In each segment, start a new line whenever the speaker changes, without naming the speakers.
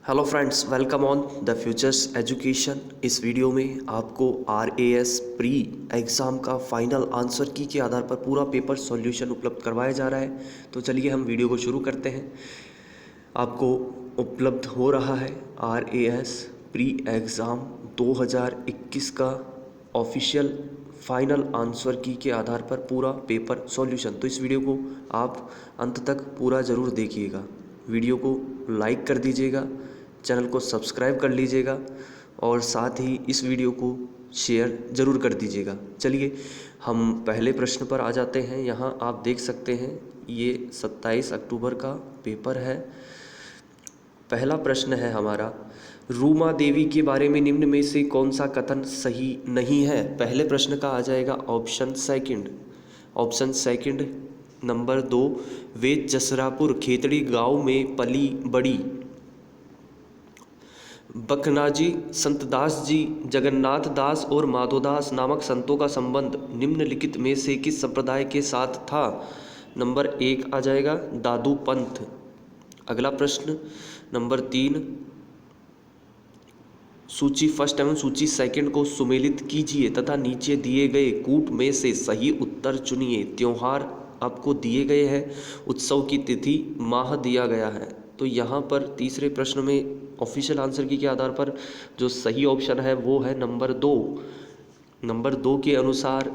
Hello friends, welcome on the futures education. इस video में आपको RAS प्री एग्ज़ाम का फाइनल आंसर की के आधार पर पूरा पेपर सॉल्यूशन उपलब्ध करवाया जा रहा है। तो चलिए हम वीडियो को शुरू करते हैं। आपको उपलब्ध हो रहा है RAS प्री एग्ज़ाम 2021 का ऑफिशियल फाइनल आंसर की के आधार पर पूरा पेपर सॉल्यूशन। तो इस वीडियो को आप अंत तक पूरा ज़रूर देखिएगा। वीडियो को लाइक कर दीजिएगा, चैनल को सब्सक्राइब कर लीजिएगा और साथ ही इस वीडियो को शेयर ज़रूर कर दीजिएगा। चलिए हम पहले प्रश्न पर आ जाते हैं। यहाँ आप देख सकते हैं ये 27 अक्टूबर का पेपर है। पहला प्रश्न है हमारा, रूमा देवी के बारे में निम्न में से कौन सा कथन सही नहीं है। पहले प्रश्न का आ जाएगा ऑप्शन सेकंड। नंबर 2, वे जसरापुर खेतड़ी गांव में पली बड़ी। बकनाजी, संतदास जी, जगन्नाथ दास और माधोदास नामक संतों का संबंध निम्नलिखित में से किस संप्रदाय के साथ था। नंबर 1 आ जाएगा दादू पंथ। अगला प्रश्न नंबर 3, सूची फर्स्ट एवं सूची सेकंड को सुमेलित कीजिए तथा नीचे दिए गए कूट में से सही उत्तर चुनिए। त्योहार आपको दिए गए हैं, उत्सव की तिथि माह दिया गया है। तो यहाँ पर तीसरे प्रश्न में ऑफिशियल आंसर की के आधार पर जो सही ऑप्शन है वो है नंबर 2। नंबर 2 के अनुसार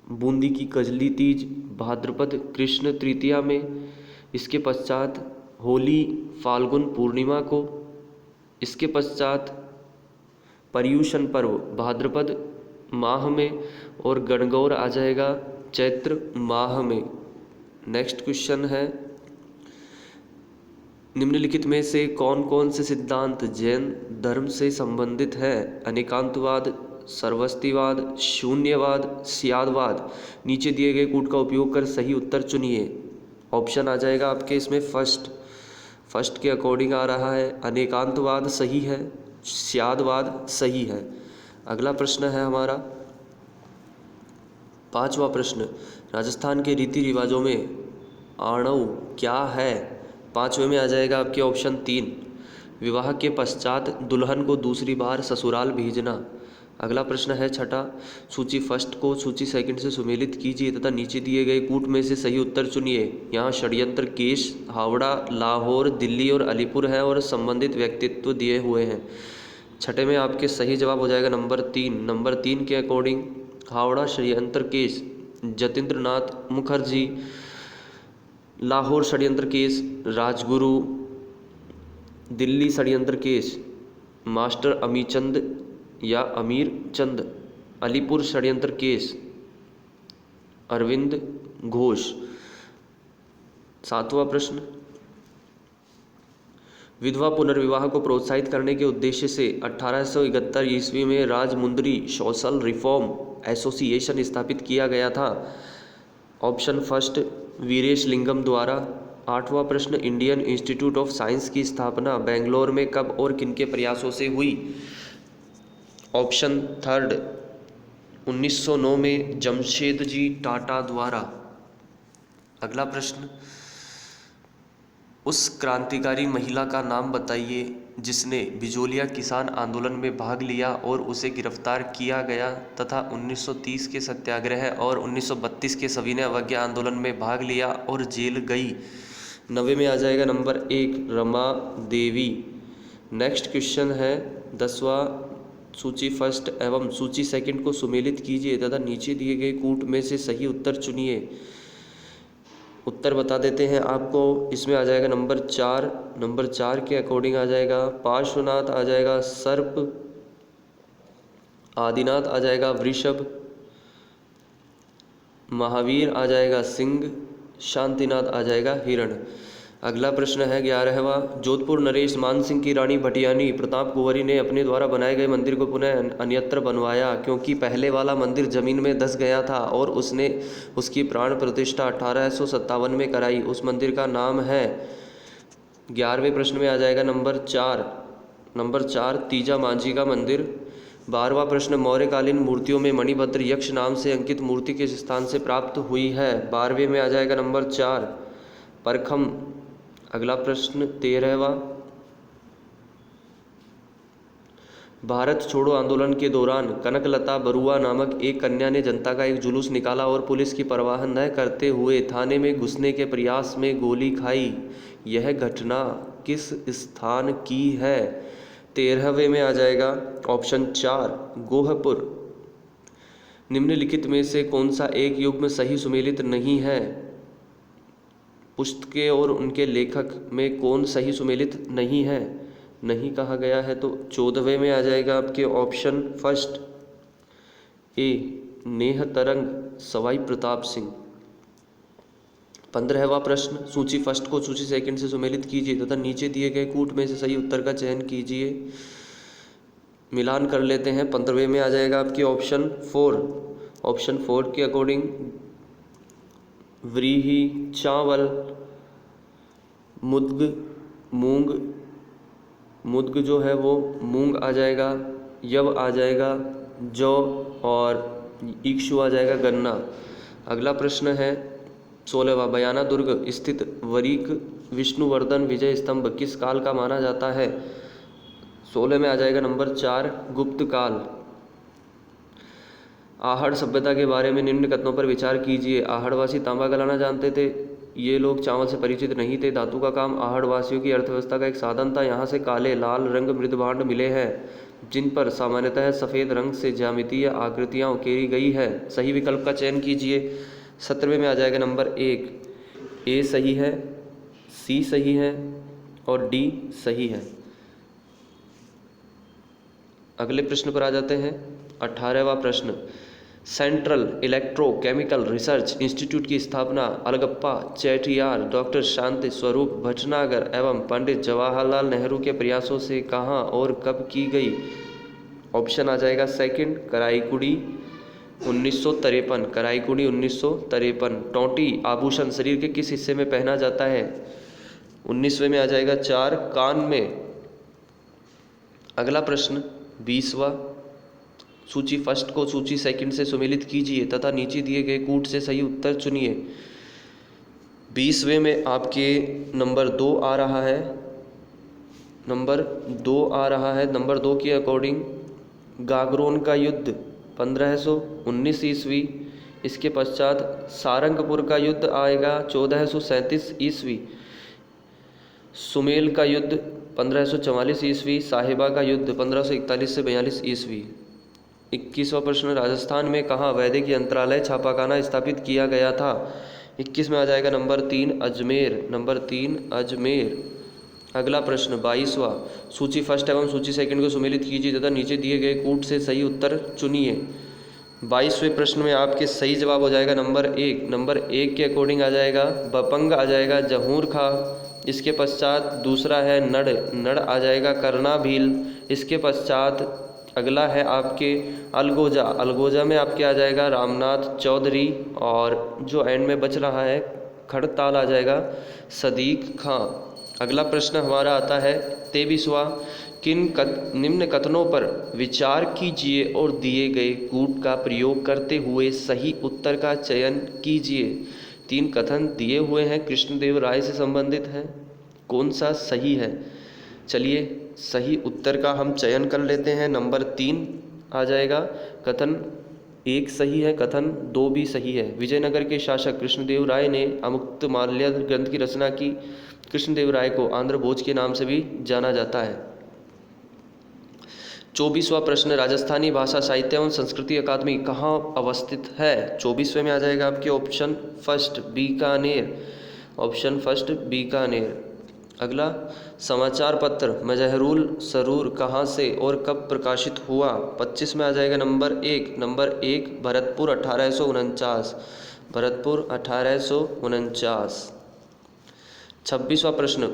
बूंदी की कजली तीज भाद्रपद कृष्ण तृतीया में, इसके पश्चात होली फाल्गुन पूर्णिमा को, इसके पश्चात पर्युषण पर्व भाद्रपद माह में और गणगौर आ जाएगा चैत्र माह में। नेक्स्ट क्वेश्चन है, निम्नलिखित में से कौन कौन से सिद्धांत जैन धर्म से संबंधित है। अनेकांतवाद, सर्वस्तिवाद, शून्यवाद, स्यादवाद। नीचे दिए गए कूट का उपयोग कर सही उत्तर चुनिए। ऑप्शन आ जाएगा आपके इसमें फर्स्ट के अकॉर्डिंग आ रहा है अनेकांतवाद सही है, स्यादवाद सही है। अगला प्रश्न है हमारा पांचवा प्रश्न, राजस्थान के रीति रिवाजों में आणव क्या है। पांचवे में आ जाएगा आपके ऑप्शन 3, विवाह के पश्चात दुल्हन को दूसरी बार ससुराल भेजना। अगला प्रश्न है छठा, सूची फर्स्ट को सूची सेकंड से सुमेलित कीजिए तथा नीचे दिए गए कूट में से सही उत्तर चुनिए। यहाँ षड्यंत्र केस हावड़ा, लाहौर, दिल्ली और अलीपुर है और संबंधित व्यक्तित्व दिए हुए हैं। छठे में आपके सही जवाब हो जाएगा नंबर 3। नंबर 3 के अकॉर्डिंग हावड़ा षड्यंत्र केस जतेंद्र नाथ मुखर्जी, लाहौर षड्यंत्र केस राजगुरु, दिल्ली षड्यंत्र केस मास्टर अमीचंद या अमीर चंद, अलीपुर षड्यंत्र केस अरविंद घोष। सातवां प्रश्न, विधवा पुनर्विवाह को प्रोत्साहित करने के उद्देश्य से 1871 ईस्वी में राजमुंदरी सोशल रिफॉर्म एसोसिएशन स्थापित किया गया था। ऑप्शन फर्स्ट, वीरेश लिंगम द्वारा। आठवां प्रश्न, इंडियन इंस्टीट्यूट ऑफ साइंस की स्थापना बेंगलोर में कब और किनके प्रयासों से हुई। ऑप्शन थर्ड, 1909 में जमशेदजी टाटा द्वारा। अगला प्रश्न, उस क्रांतिकारी महिला का नाम बताइए जिसने बिजोलिया किसान आंदोलन में भाग लिया और उसे गिरफ्तार किया गया तथा 1930 के सत्याग्रह और 1932 के सविनय अवज्ञा आंदोलन में भाग लिया और जेल गई। 90 में आ जाएगा number 1 Rama Devi. Next question है 10वां, सूची फर्स्ट एवं सूची सेकंड को सुमेलित कीजिए तथा नीचे दिए गए कूट में से सही उत्तर चुनिए। उत्तर बता देते हैं आपको। इसमें आ जाएगा नंबर 4। नंबर 4 के अकॉर्डिंग आ जाएगा पार्श्वनाथ, आ जाएगा सर्प, आदिनाथ आ जाएगा वृषभ, महावीर आ जाएगा सिंह, शांतिनाथ आ जाएगा हिरण। अगला प्रश्न है 11वां, जोधपुर नरेश मानसिंह की रानी भटियानी प्रताप कुंवरी ने अपने द्वारा बनाए गए मंदिर को पुनः अन्यत्र बनवाया क्योंकि पहले वाला मंदिर जमीन में धंस गया था और उसने उसकी प्राण प्रतिष्ठा 1857 में कराई। उस मंदिर का नाम है। 11वें प्रश्न में आ जाएगा नंबर 4 तीजा मांझी का मंदिर। 12वां प्रश्न, मौर्यकालीन मूर्तियों में मणिभद्र यक्ष नाम से अंकित मूर्ति किस स्थान से प्राप्त हुई है। 12वें में आ जाएगा नंबर 4 परखम। अगला प्रश्न 13वां, भारत छोड़ो आंदोलन के दौरान कनकलता बरुआ नामक एक कन्या ने जनता का एक जुलूस निकाला और पुलिस की परवाह न करते हुए थाने में घुसने के प्रयास में गोली खाई। यह घटना किस स्थान की है? 13वें में आ जाएगा ऑप्शन 4 गोहपुर। निम्नलिखित में से कौन सा एक युग्म सही सुमेलित नहीं है? पुस्तकें और उनके लेखक में कौन सही सुमेलित नहीं है? नहीं कहा गया है तो 14वें में आ जाएगा आपके ऑप्शन फर्स्ट ए नेह तरंग सवाई प्रताप सिंह। 15वां प्रश्न, सूची फर्स्ट को सूची सेकंड से सुमेलित कीजिए तथा नीचे दिए गए कूट में से सही उत्तर का चयन कीजिए। मिलान कर लेते हैं। 15वें में आ जाएगा आपकी ऑप्शन 4। ऑप्शन 4 के अकॉर्डिंग व्रीहि, चावल, मुद्ग, मूंग, मुद्ग जो है वो मूंग आ जाएगा, यव आ जाएगा जौ और इक्षु आ जाएगा गन्ना। अगला प्रश्न है 16वां, बयाना दुर्ग स्थित वरीक विष्णुवर्धन विजय स्तंभ किस काल का माना जाता है? 16 में आ जाएगा नंबर 4 गुप्त काल। आहड़ सभ्यता के बारे में निम्न कथनों पर विचार कीजिए। आहड़वासी तांबा गलाना जानते थे। ये लोग चावल से परिचित नहीं थे। धातु का काम आहड़वासियों की अर्थव्यवस्था का एक साधन था। यहाँ से काले लाल रंग मृदभांड मिले हैं जिन पर सामान्यतः सफ़ेद रंग से ज्यामितीय आकृतियाँ उकेरी गई है। सही विकल्प का चयन कीजिए। 17वें में आ जाएगा नंबर 1, ए सही है, सी सही है और डी सही है। अगले प्रश्न पर आ जाते हैं। 18वां प्रश्न, सेंट्रल इलेक्ट्रोकेमिकल रिसर्च इंस्टीट्यूट की स्थापना अलगप्पा चेटियार, डॉक्टर शांति स्वरूप भटनागर एवं पंडित जवाहरलाल नेहरू के प्रयासों से कहाँ और कब की गई? ऑप्शन आ जाएगा सेकंड कराईकुड़ी 1953, कराईकुड़ी 1953। टोंटी आभूषण शरीर के किस हिस्से में पहना जाता है? 19वें में आ जाएगा 4 कान में। अगला प्रश्न 20वां, सूची फर्स्ट को सूची सेकंड से सुमेलित कीजिए तथा नीचे दिए गए कूट से सही उत्तर चुनिए। 20वें में आपके नंबर 2 आ रहा है, नंबर 2 आ रहा है। नंबर 2 के अकॉर्डिंग गागरोन का युद्ध 1519 ईस्वी। इसके पश्चात सारंगपुर का युद्ध आएगा 1437 ईस्वी। सुमेल का युद्ध 1544 ईस्वी। साहिबा का युद्ध 1541 से 42 ईस्वी। 21वां प्रश्न, राजस्थान में कहाँ वैदिक यंत्रालय छापाखाना स्थापित किया गया था? 21 में आ जाएगा नंबर 3 अजमेर, नंबर 3 अजमेर। अगला प्रश्न 22वां, सूची फर्स्ट एवं सूची सेकंड को सुमेलित कीजिए तथा नीचे दिए गए कूट से सही उत्तर चुनिए। 22वें प्रश्न में आपके सही जवाब हो जाएगा नंबर 1। नंबर 1 के अकॉर्डिंग आ जाएगा बपंग आ जाएगा जहूर खा। इसके पश्चात दूसरा है नड़, नड़ आ जाएगा करना भील। इसके पश्चात अगला है आपके अलगोजा, अलगोजा में आपके आ जाएगा रामनाथ चौधरी और जो एंड में बच रहा है खड़ताल आ जाएगा सदीक खां। अगला प्रश्न हमारा आता है 23वां, निम्न कथनों पर विचार कीजिए और दिए गए कूट का प्रयोग करते हुए सही उत्तर का चयन कीजिए। 3 कथन दिए हुए हैं, कृष्णदेव राय से संबंधित हैं। कौन सा सही है? चलिए सही उत्तर का हम चयन कर लेते हैं। नंबर 3 आ जाएगा। कथन 1 सही है, कथन 2 भी सही है। विजयनगर के शासक कृष्णदेव राय ने अमुक्तमाल्य ग्रंथ की रचना की। कृष्णदेव राय को आंध्र भोज के नाम से भी जाना जाता है। 24वां प्रश्न, राजस्थानी भाषा साहित्य एवं संस्कृति अकादमी कहाँ अवस्थित है? 24वें में आ जाएगा आपके option first Bikaner, option first Bikaner. अगला, समाचार पत्र मजहरूल सरूर कहाँ से और कब प्रकाशित हुआ? 25 में आ जाएगा नंबर 1। नंबर 1 भरतपुर 1849, भरतपुर 1849। 26वां प्रश्न,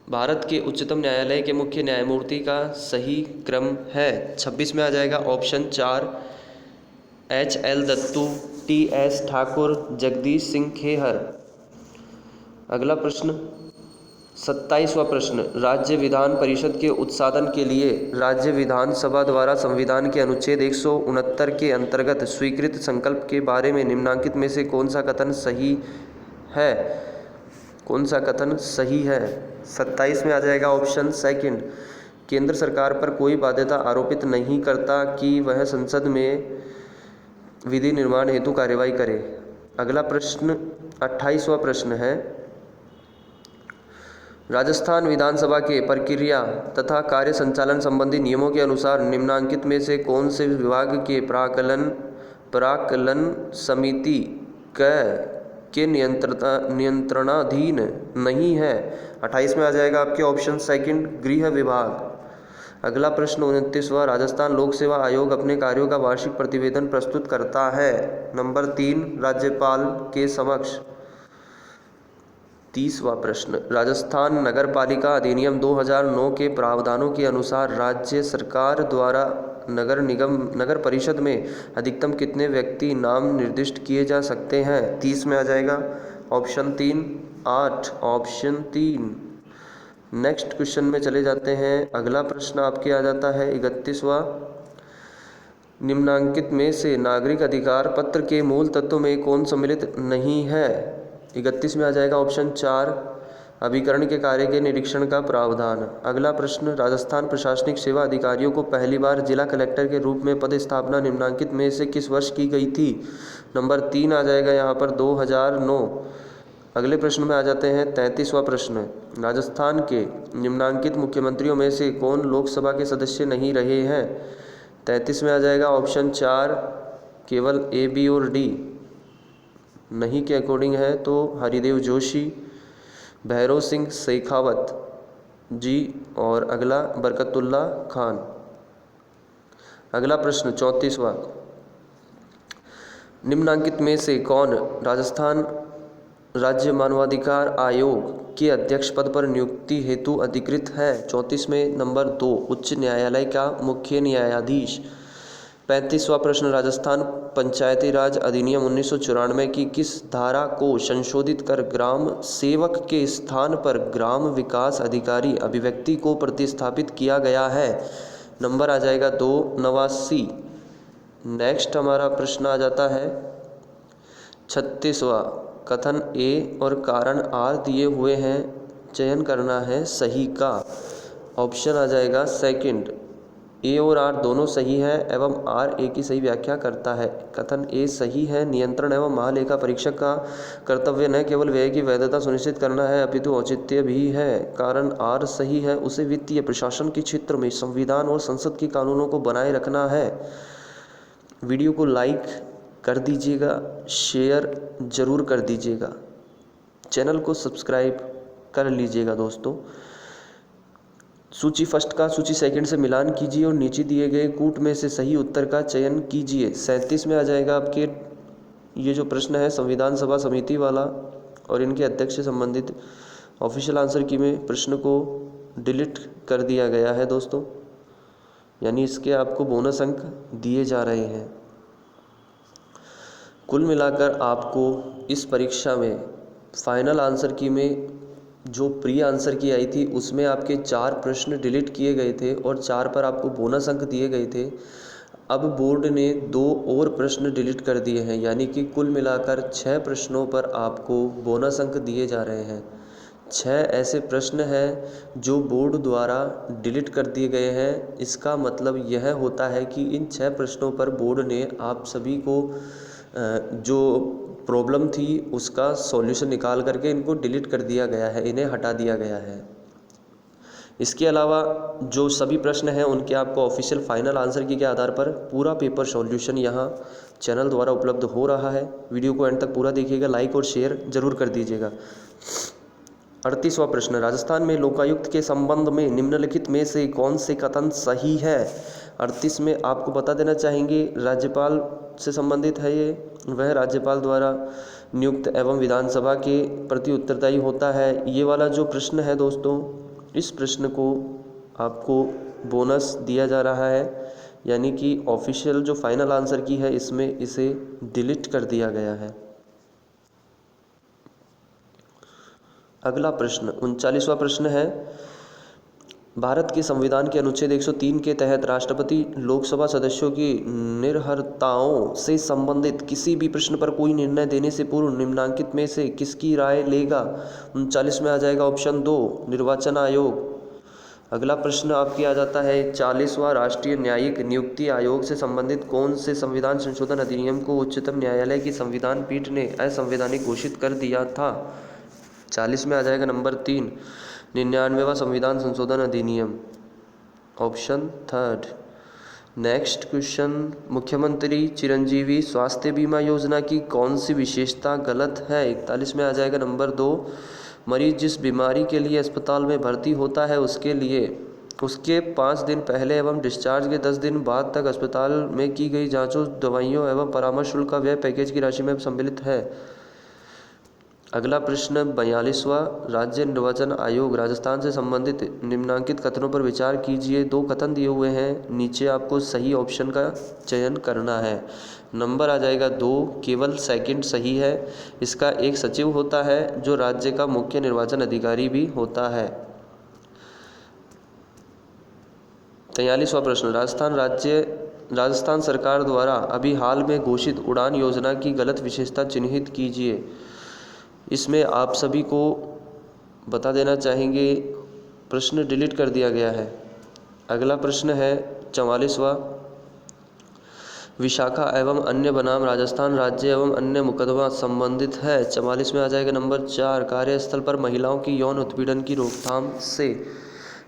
भारत के उच्चतम न्यायालय के मुख्य न्यायमूर्ति का सही क्रम है? 26 में आ जाएगा option 4 HL Dattu, TS Thakur, Jagdish Singh Khehar. अगला प्रश्न 27वां प्रश्न, राज्य विधान परिषद के उत्साधन के लिए राज्य विधानसभा द्वारा संविधान के अनुच्छेद 169 के अंतर्गत स्वीकृत संकल्प के बारे में निम्नलिखित में से कौन सा कथन सही है? कौन सा कथन सही है? 27 में आ जाएगा ऑप्शन सेकंड केंद्र सरकार पर कोई बाध्यता आरोपित नहीं करता कि वह संसद में विधि निर्माण हेतु कार्यवाही करे। अगला प्रश्न 28वां प्रश्न है, राजस्थान विधानसभा के प्रक्रिया तथा कार्य संचालन संबंधी नियमों के अनुसार निम्नांकित में से कौन से विभाग के प्राक्कलन समिति के नियंत्रणाधीन नहीं है। 28 में आ जाएगा आपके ऑप्शन सेकंड, गृह विभाग। अगला प्रश्न 29वां, राजस्थान लोक सेवा आयोग अपने कार्यों का वार्षिक प्रतिवेदन प्रस्तुत करता है। नंबर 3, राज्यपाल के समक्ष। 30वां प्रश्न, राजस्थान नगर पालिका अधिनियम 2009 के प्रावधानों के अनुसार राज्य सरकार द्वारा नगर परिषद में अधिकतम कितने व्यक्ति नाम निर्दिष्ट किए जा सकते हैं। 30 में आ जाएगा ऑप्शन 3, 8, ऑप्शन 3। नेक्स्ट क्वेश्चन में चले जाते हैं। अगला प्रश्न आपके आ जाता है 31वां, निम्नांकित में से नागरिक अधिकार पत्र के मूल तत्व में कौन सम्मिलित नहीं है। 31 में आ जाएगा ऑप्शन 4, अभिकरण के कार्य के निरीक्षण का प्रावधान। अगला प्रश्न, राजस्थान प्रशासनिक सेवा अधिकारियों को पहली बार जिला कलेक्टर के रूप में पद स्थापना निम्नांकित में से किस वर्ष की गई थी। नंबर 3 आ जाएगा यहाँ पर 2009। अगले प्रश्न में आ जाते हैं 33वां प्रश्न, राजस्थान के निम्नांकित मुख्यमंत्रियों में से कौन लोकसभा के सदस्य नहीं रहे हैं। 33 में आ जाएगा ऑप्शन 4, केवल ए, बी और डी। नहीं के अकॉर्डिंग है तो हरिदेव जोशी, भैरव सिंह शेखावत जी और अगला बरकतुल्ला खान। अगला प्रश्न 34वां, निम्नांकित में से कौन राजस्थान राज्य मानवाधिकार आयोग के अध्यक्ष पद पर नियुक्ति हेतु अधिकृत है। 34 में नंबर 2, उच्च न्यायालय का मुख्य न्यायाधीश। 35वां प्रश्न, राजस्थान पंचायती राज अधिनियम 1994 की किस धारा को संशोधित कर ग्राम सेवक के स्थान पर ग्राम विकास अधिकारी अभिव्यक्ति को प्रतिस्थापित किया गया है। नंबर आ जाएगा 289। नेक्स्ट हमारा प्रश्न आ जाता है 36वां, कथन ए और कारण आर दिए हुए हैं, चयन करना है सही का। ऑप्शन आ जाएगा सेकंड, ए और आर दोनों सही है एवं आर ए की सही व्याख्या करता है। कथन ए सही है, नियंत्रण एवं महालेखा परीक्षक का कर्तव्य न केवल व्यय की वैधता सुनिश्चित करना है अपितु औचित्य भी है। कारण आर सही है, उसे वित्तीय प्रशासन के क्षेत्र में संविधान और संसद के कानूनों को बनाए रखना है। वीडियो को लाइक कर दीजिएगा, शेयर जरूर कर दीजिएगा, चैनल को सब्सक्राइब कर लीजिएगा दोस्तों। सूची फर्स्ट का सूची सेकंड से मिलान कीजिए और नीचे दिए गए कूट में से सही उत्तर का चयन कीजिए। 37 में आ जाएगा आपके ये जो प्रश्न है संविधान सभा समिति वाला और इनके अध्यक्ष से संबंधित ऑफिशियल आंसर की में प्रश्न को डिलीट कर दिया गया है दोस्तों, यानी इसके आपको बोनस अंक दिए जा रहे हैं। कुल मिलाकर आपको इस परीक्षा में फाइनल आंसर की में जो प्री आंसर की आई थी उसमें आपके 4 प्रश्न डिलीट किए गए थे और 4 पर आपको बोनस अंक दिए गए थे। अब बोर्ड ने 2 और प्रश्न डिलीट कर दिए हैं, यानी कि कुल मिलाकर 6 प्रश्नों पर आपको बोनस अंक दिए जा रहे हैं। 6 ऐसे प्रश्न हैं जो बोर्ड द्वारा डिलीट कर दिए गए हैं। इसका मतलब यह होता है कि इन 6 प्रश्नों पर बोर्ड ने आप सभी को जो प्रॉब्लम थी उसका सॉल्यूशन निकाल करके इनको डिलीट कर दिया गया है, इन्हें हटा दिया गया है। इसके अलावा जो सभी प्रश्न हैं उनके आपको ऑफिशियल फाइनल आंसर की के आधार पर पूरा पेपर सॉल्यूशन यहाँ चैनल द्वारा उपलब्ध हो रहा है। वीडियो को एंड तक पूरा देखिएगा, लाइक और शेयर जरूर कर दीजिएगा। 38वां प्रश्न, राजस्थान में लोकायुक्त के संबंध में निम्नलिखित में से कौन से कथन सही है। 38 में आपको बता देना चाहेंगे राज्यपाल से संबंधित है ये, वह राज्यपाल द्वारा नियुक्त एवं विधानसभा के प्रति उत्तरदायी होता है। ये वाला जो प्रश्न है दोस्तों, इस प्रश्न को आपको बोनस दिया जा रहा है, यानी कि ऑफिशियल जो फाइनल आंसर की है इसमें इसे डिलीट कर दिया गया है। अगला प्रश्न 39वां प्रश्न है, भारत के संविधान के अनुच्छेद 103 के तहत राष्ट्रपति लोकसभा सदस्यों की निर्भरताओं से संबंधित किसी भी प्रश्न पर कोई निर्णय देने से पूर्व निम्नांकित में से किसकी राय लेगा। 39 में आ जाएगा ऑप्शन 2, निर्वाचन आयोग। अगला प्रश्न आपकी आ जाता है 40वां राष्ट्रीय न्यायिक नियुक्ति आयोग से संबंधित कौन से संविधान संशोधन अधिनियम को उच्चतम न्यायालय की संविधान पीठ ने असंवैधानिक घोषित कर दिया था। 40 में आ जाएगा नंबर 3 99वां संविधान संशोधन अधिनियम, ऑप्शन 3। नेक्स्ट क्वेश्चन, मुख्यमंत्री चिरंजीवी स्वास्थ्य बीमा योजना की कौन सी विशेषता गलत है। 41 में आ जाएगा नंबर 2 मरीज जिस बीमारी के लिए अस्पताल में भर्ती होता है उसके 5 दिन पहले एवं डिस्चार्ज के 10 दिन बाद तक अस्पताल में की गई जांचों, दवाइयों एवं परामर्श शुल्क का व्यय पैकेज की राशि में सम्मिलित है। अगला प्रश्न 42वां राज्य निर्वाचन आयोग राजस्थान से संबंधित निम्नलिखित कथनों पर विचार कीजिए। 2 कथन दिए हुए हैं, नीचे आपको सही ऑप्शन का चयन करना है। नंबर आ जाएगा 2, केवल सेकंड सही है। इसका एक सचिव होता है जो राज्य का मुख्य निर्वाचन अधिकारी भी होता है। 43वां प्रश्न, राजस्थान सरकार द्वारा अभी हाल में घोषित उड़ान योजना की गलत विशेषता चिन्हित कीजिए। इसमें आप सभी को बता देना चाहेंगे, प्रश्न डिलीट कर दिया गया है। अगला प्रश्न है 44वां, विशाखा एवं अन्य बनाम राजस्थान राज्य एवं अन्य मुकदमा संबंधित है। 44 में आ जाएगा नंबर 4 कार्यस्थल पर महिलाओं की यौन उत्पीड़न की रोकथाम से।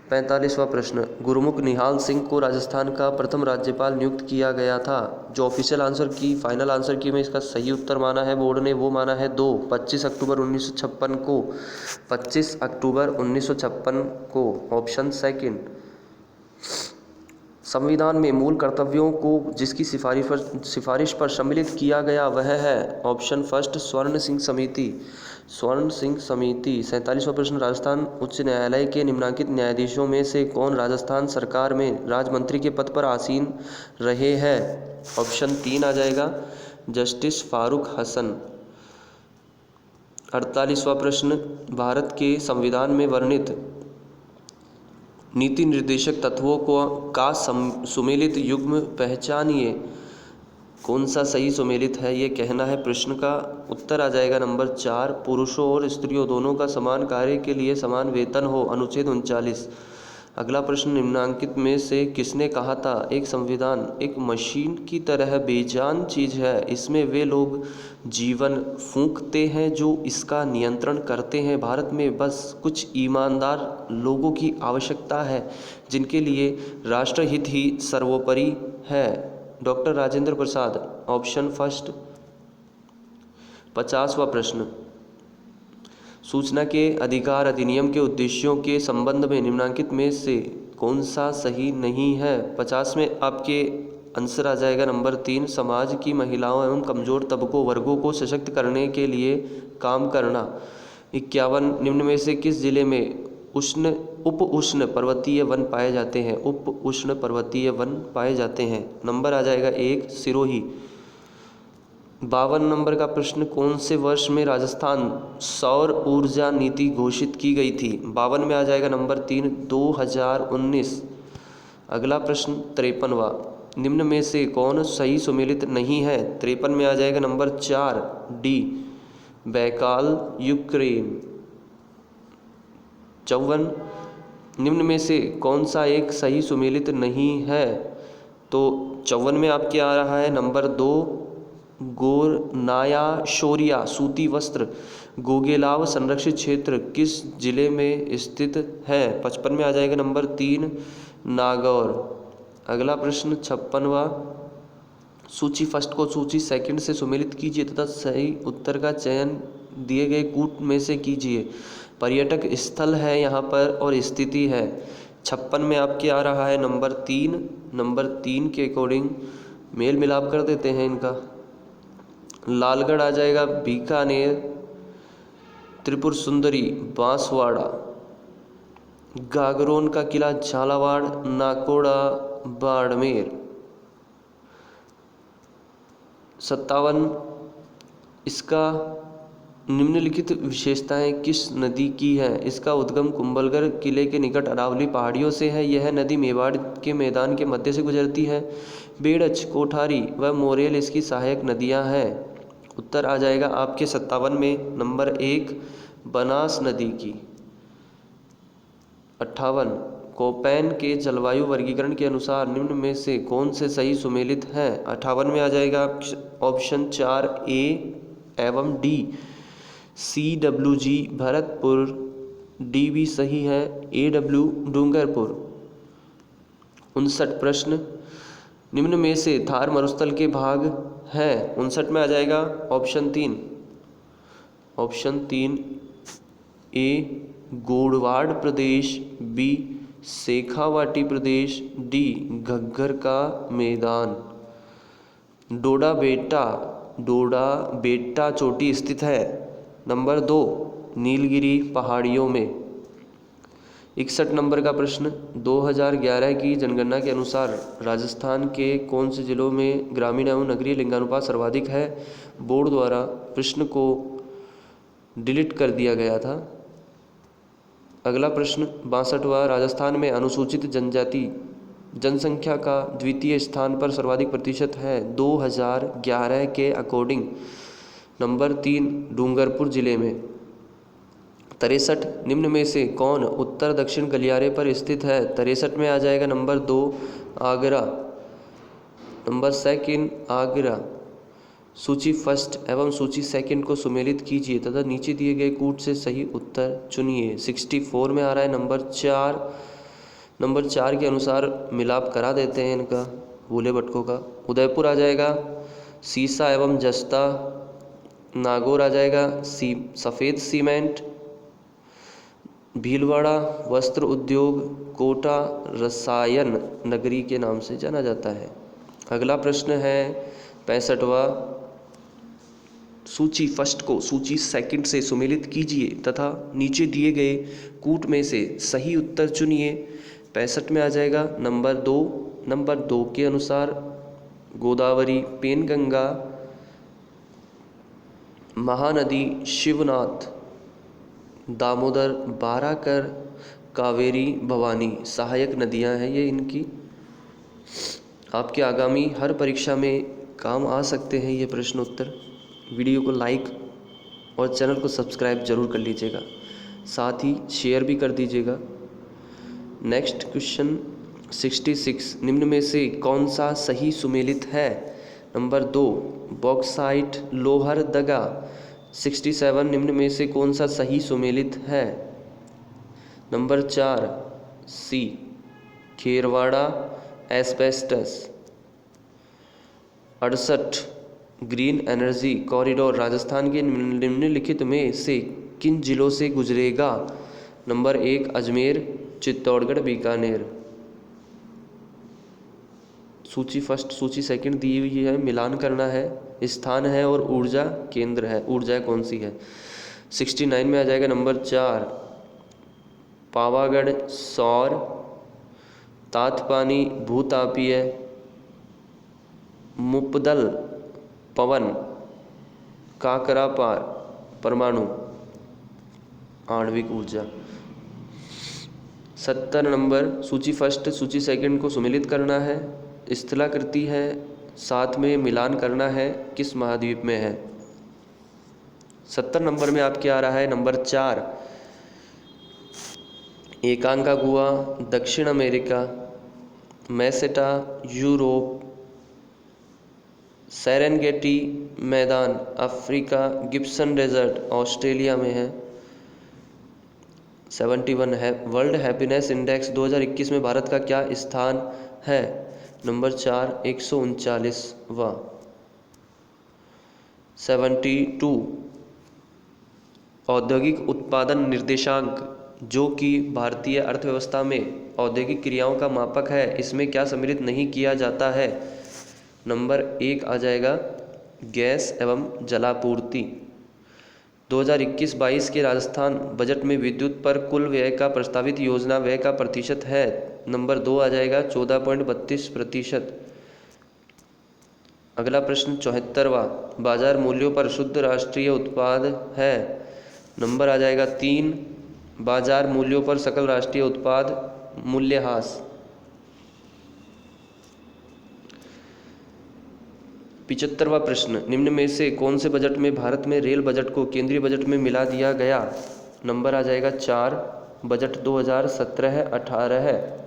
45वां प्रश्न, गुरमुख निहाल सिंह को राजस्थान का प्रथम राज्यपाल नियुक्त किया गया था। जो ऑफिशियल आंसर की फाइनल आंसर की में इसका सही उत्तर माना है बोर्ड ने, वो माना है 2 25 अक्टूबर 1956 को। 25 अक्टूबर 1956 को, ऑप्शन सेकंड। संविधान में मूल कर्तव्यों को जिसकी सिफारिश पर सम्मिलित किया गया वह है, ऑप्शन फर्स्ट स्वर्ण सिंह समिति। 47वां प्रश्न, राजस्थान उच्च न्यायालय के निम्नलिखित न्यायाधीशों में से कौन राजस्थान सरकार में राजमंत्री के पद पर आसीन रहे हैं। ऑप्शन 3 आ जाएगा जस्टिस फारूक हसन। 48वां प्रश्न, भारत के संविधान में वर्णित नीति निर्देशक तत्वों का सुमेलित युग्म पहचानिए। कौन सा सही सुमेलित है ये कहना है प्रश्न का। उत्तर आ जाएगा नंबर 4 पुरुषों और स्त्रियों दोनों का समान कार्य के लिए समान वेतन हो, अनुच्छेद 39। अगला प्रश्न, निम्नांकित में से किसने कहा था एक संविधान एक मशीन की तरह बेजान चीज है, इसमें वे लोग जीवन फूंकते हैं जो इसका नियंत्रण करते हैं। भारत में बस कुछ ईमानदार लोगों की आवश्यकता है जिनके लिए राष्ट्रहित ही सर्वोपरि है। Doctor Rajendra Prasad, option first. 50वां प्रश्न, सूचना के अधिकार अधिनियम के उद्देश्यों के संबंध में निम्नलिखित में से कौन सा सही नहीं है। 50 में आपके आंसर आ जाएगा नंबर 3 समाज की महिलाओं एवं कमजोर तबकों वर्गों को सशक्त करने के लिए काम करना। 51 निम्न में से किस जिले में उप उष्ण पर्वतीय वन पाए जाते हैं। उप उष्ण पर्वतीय वन पाए जाते हैं। नंबर आ जाएगा 1 सिरोही। 52 नंबर का प्रश्न, कौन से वर्ष में राजस्थान सौर ऊर्जा नीति घोषित की गई थी। 52 में आ जाएगा नंबर 3 2019। अगला प्रश्न 53वां, निम्न में से कौन सही सुमेलित नहीं है। 53 में आ जाएगा नंबर 4 डी बैकाल यूक्रेन। 54 निम्न में से कौन सा एक सही सुमेलित नहीं है। तो 54 में आपके आ रहा है नंबर 2 गोरनाया शोरिया सूती वस्त्र गोगेलाव संरक्षित क्षेत्र किस जिले में स्थित है। 55 में आ जाएगा नंबर 3 नागौर। अगला प्रश्न 56वां, सूची फर्स्ट को सूची सेकंड से सुमेलित कीजिए तथा सही उत्तर का चयन दिए गए कूट में से कीजिए। पर्यटक स्थल है यहाँ पर और स्थिति है। 56 में आपके आ रहा है नंबर 3। नंबर 3 के अकॉर्डिंग मेल मिलाप कर देते हैं इनका। लालगढ़ आ जाएगा बीकानेर, त्रिपुर सुंदरी बांसवाड़ा, गागरोन का किला झालावाड़, नाकोड़ा बाड़मेर। 57 इसका निम्नलिखित विशेषताएं किस नदी की है। इसका उद्गम कुंभलगढ़ किले के निकट अरावली पहाड़ियों से है। यह नदी मेवाड़ के मैदान के मध्य से गुजरती है। बेड़च, कोठारी व मोरेल इसकी सहायक नदियां हैं। उत्तर आ जाएगा आपके 57 में नंबर 1 बनास नदी की। 58 कोपेन के जलवायु वर्गीकरण के अनुसार निम्न में से कौन से सही सुमेलित है? 58 में आ जाएगा ऑप्शन 4 ए एवं डी। CWG भरतपुर, डी भी सही है, AW डूंगरपुर। 59 प्रश्न, निम्न में से थार मरुस्थल के भाग है? 59 में आ जाएगा ऑप्शन 3 ए गोडवाड़ प्रदेश, बी शेखावाटी प्रदेश, डी घग्गर का मैदान। डोडा बेटा चोटी स्थित है? नंबर 2 नीलगिरी पहाड़ियों में। 61 नंबर का प्रश्न, 2011 की जनगणना के अनुसार राजस्थान के कौन से जिलों में ग्रामीण एवं नगरीय लिंगानुपात सर्वाधिक है? बोर्ड द्वारा प्रश्न को डिलीट कर दिया गया था। अगला प्रश्न 62वां, राजस्थान में अनुसूचित जनजाति जनसंख्या का द्वितीय स्थान पर सर्वाधिक प्रतिशत है 2011 के अकॉर्डिंग? नंबर 3 डूंगरपुर जिले में। 63, निम्न में से कौन उत्तर दक्षिण गलियारे पर स्थित है? 63 में आ जाएगा नंबर 2 आगरा। नंबर 2 आगरा। सूची फर्स्ट एवं सूची सेकंड को सुमेलित कीजिए तथा नीचे दिए गए कूट से सही उत्तर चुनिए। 64 में आ रहा है नंबर 4। नंबर 4 के अनुसार मिलाप करा देते हैं इनका, भूले भटकों का। उदयपुर आ जाएगा सीसा एवं जस्ता। नागौर आ जाएगा सफ़ेद सीमेंट। भीलवाड़ा वस्त्र उद्योग। कोटा रसायन नगरी के नाम से जाना जाता है। अगला प्रश्न है 65वां, सूची फर्स्ट को सूची सेकंड से सुमेलित कीजिए तथा नीचे दिए गए कूट में से सही उत्तर चुनिए। 65 में आ जाएगा नंबर 2। नंबर 2 के अनुसार गोदावरी, पेनगंगा, महानदी, शिवनाथ, दामोदर, बाराकर, कावेरी, भवानी सहायक नदियां हैं ये इनकी। आपके आगामी हर परीक्षा में काम आ सकते हैं ये प्रश्न उत्तर। वीडियो को लाइक और चैनल को सब्सक्राइब जरूर कर लीजिएगा, साथ ही शेयर भी कर दीजिएगा। नेक्स्ट क्वेश्चन 66, निम्न में से कौन सा सही सुमेलित है? Number 2 bauxite Lohardaga. 67, निम्न में से कौन सा सही सुमेलित है? Number 4 C Kherwara asbestos. 68, green energy corridor Rajasthan के निम्नलिखित में से किन जिलों से गुजरेगा? नंबर 1 अजमेर, चित्तौड़गढ़, बीकानेर। सूची फर्स्ट सूची सेकंड दी हुई है, मिलान करना है, स्थान है और ऊर्जा केंद्र है, ऊर्जा कौन सी है। 69 में आ जाएगा नंबर 4 पावागढ़ सौर। तातपानी भूतापीय। मुपदल पवन। काकरापार परमाणु आणविक ऊर्जा। 70 नंबर सूची फर्स्ट सूची सेकंड को सुमेलित करना है, स्थलाकृति है, साथ में मिलान करना है, किस महाद्वीप में है। 70 नंबर में आपके आ रहा है नंबर 4 एकांकागुआ, दक्षिण अमेरिका। Meseta Europe. सेरेंगेटी मैदान अफ्रीका। गिब्सन डेजर्ट ऑस्ट्रेलिया में है। 71 है वर्ल्ड हैप्पीनेस इंडेक्स 2021 में भारत का क्या स्थान है? नंबर 4 139वां। 72 औद्योगिक उत्पादन निर्देशांक जो कि भारतीय अर्थव्यवस्था में औद्योगिक क्रियाओं का मापक है, इसमें क्या सम्मिलित नहीं किया जाता है? नंबर 1 आ जाएगा गैस एवं जलापूर्ति। 2021-22 के राजस्थान बजट में विद्युत पर कुल व्यय का प्रस्तावित योजना व्यय का प्रतिशत है। नंबर 2 आ जाएगा 14.32%। अगला प्रश्न 74वां बाजार मूल्यों पर शुद्ध राष्ट्रीय उत्पाद है। नंबर आ जाएगा 3 बाजार मूल्यों पर सकल राष्ट्रीय उत्पाद मूल्यह्रास। 75वां प्रश्न निम्न में से कौन से बजट में भारत में रेल बजट को केंद्रीय बजट में मिला दिया गया? नंबर आ जाएगा 4 बजट 2017-18 है।